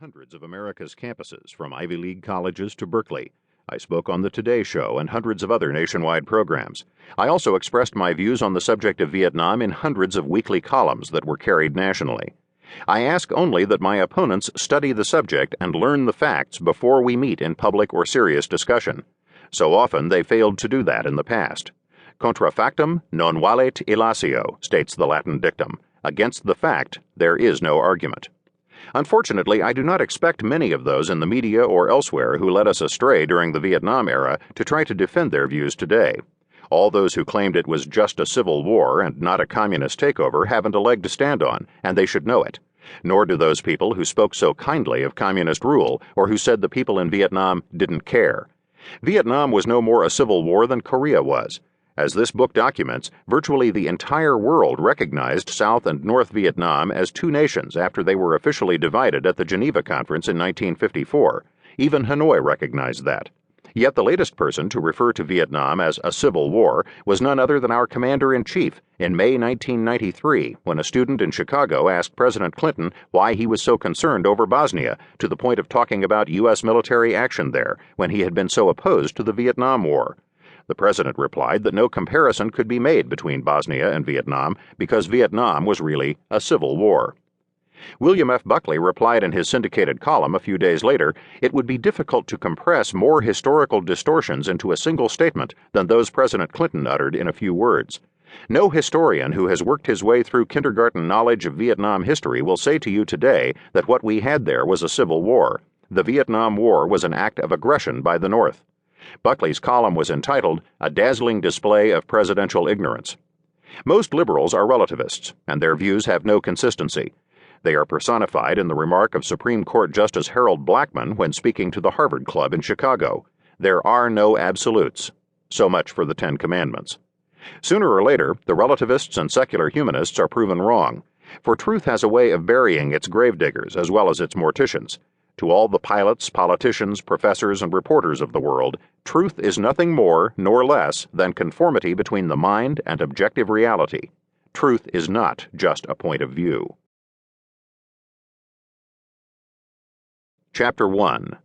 hundreds of America's campuses, from Ivy League colleges to Berkeley. I spoke on The Today Show and hundreds of other nationwide programs. I also expressed my views on the subject of Vietnam in hundreds of weekly columns that were carried nationally. I ask only that my opponents study the subject and learn the facts before we meet in public or serious discussion. So often they failed to do that in the past. Contra factum non valet illatio, states the Latin dictum. Against the fact, there is no argument. Unfortunately, I do not expect many of those in the media or elsewhere who led us astray during the Vietnam era to try to defend their views today. All those who claimed it was just a civil war and not a communist takeover haven't a leg to stand on, and they should know it. Nor do those people who spoke so kindly of communist rule or who said the people in Vietnam didn't care. Vietnam was no more a civil war than Korea was. As this book documents, virtually the entire world recognized South and North Vietnam as two nations after they were officially divided at the Geneva Conference in 1954. Even Hanoi recognized that. Yet the latest person to refer to Vietnam as a civil war was none other than our commander-in-chief in May 1993, when a student in Chicago asked President Clinton why he was so concerned over Bosnia, to the point of talking about U.S. military action there, when he had been so opposed to the Vietnam War. The president replied that no comparison could be made between Bosnia and Vietnam because Vietnam was really a civil war. William F. Buckley replied in his syndicated column a few days later, "It would be difficult to compress more historical distortions into a single statement than those President Clinton uttered in a few words. No historian who has worked his way through kindergarten knowledge of Vietnam history will say to you today that what we had there was a civil war. The Vietnam War was an act of aggression by the North." Buckley's column was entitled, "A Dazzling Display of Presidential Ignorance." Most liberals are relativists, and their views have no consistency. They are personified in the remark of Supreme Court Justice Harold Blackmun when speaking to the Harvard Club in Chicago. There are no absolutes. So much for the Ten Commandments. Sooner or later, the relativists and secular humanists are proven wrong, for truth has a way of burying its gravediggers as well as its morticians. To all the pilots, politicians, professors, and reporters of the world, truth is nothing more nor less than conformity between the mind and objective reality. Truth is not just a point of view. Chapter 1.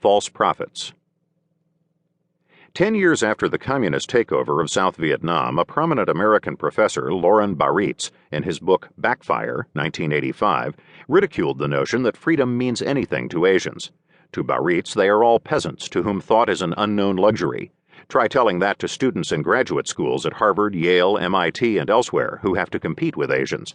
False Prophets. 10 years after the communist takeover of South Vietnam, a prominent American professor, Lauren Baritz, in his book Backfire, 1985, ridiculed the notion that freedom means anything to Asians. To Baritz, they are all peasants to whom thought is an unknown luxury. Try telling that to students in graduate schools at Harvard, Yale, MIT, and elsewhere who have to compete with Asians.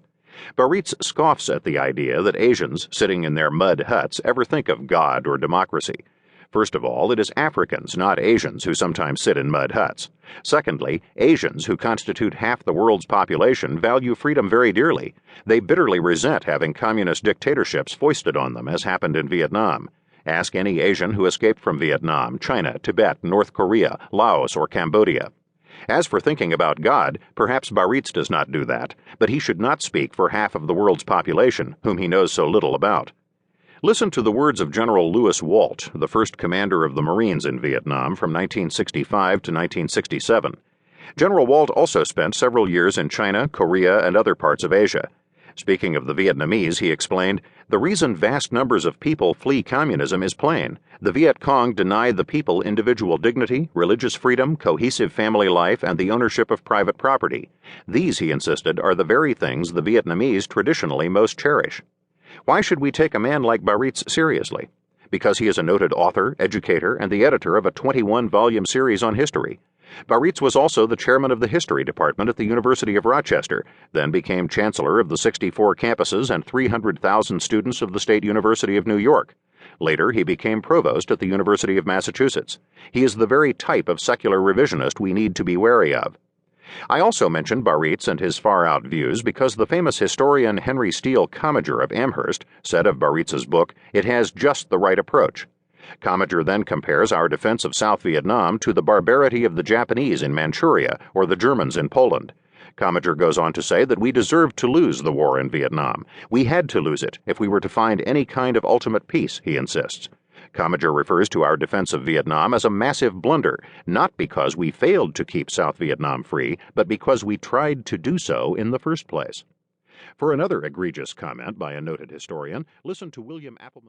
Baritz scoffs at the idea that Asians, sitting in their mud huts, ever think of God or democracy. First of all, it is Africans, not Asians, who sometimes sit in mud huts. Secondly, Asians, who constitute half the world's population, value freedom very dearly. They bitterly resent having communist dictatorships foisted on them, as happened in Vietnam. Ask any Asian who escaped from Vietnam, China, Tibet, North Korea, Laos, or Cambodia. As for thinking about God, perhaps Baritz does not do that, but he should not speak for half of the world's population, whom he knows so little about. Listen to the words of General Lewis Walt, the first commander of the Marines in Vietnam from 1965 to 1967. General Walt also spent several years in China, Korea, and other parts of Asia. Speaking of the Vietnamese, he explained, "The reason vast numbers of people flee communism is plain. The Viet Cong deny the people individual dignity, religious freedom, cohesive family life, and the ownership of private property. These, he insisted, are the very things the Vietnamese traditionally most cherish." Why should we take a man like Baritz seriously? Because he is a noted author, educator, and the editor of a 21-volume series on history. Baritz was also the chairman of the history department at the University of Rochester, then became chancellor of the 64 campuses and 300,000 students of the State University of New York. Later, he became provost at the University of Massachusetts. He is the very type of secular revisionist we need to be wary of. I also mentioned Baritz and his far-out views because the famous historian Henry Steele Commager of Amherst said of Baritz's book, "It has just the right approach." Commager then compares our defense of South Vietnam to the barbarity of the Japanese in Manchuria or the Germans in Poland. Commager goes on to say that we deserved to lose the war in Vietnam. We had to lose it if we were to find any kind of ultimate peace, he insists. Commager refers to our defense of Vietnam as a massive blunder, not because we failed to keep South Vietnam free, but because we tried to do so in the first place. For another egregious comment by a noted historian, listen to William Appleman.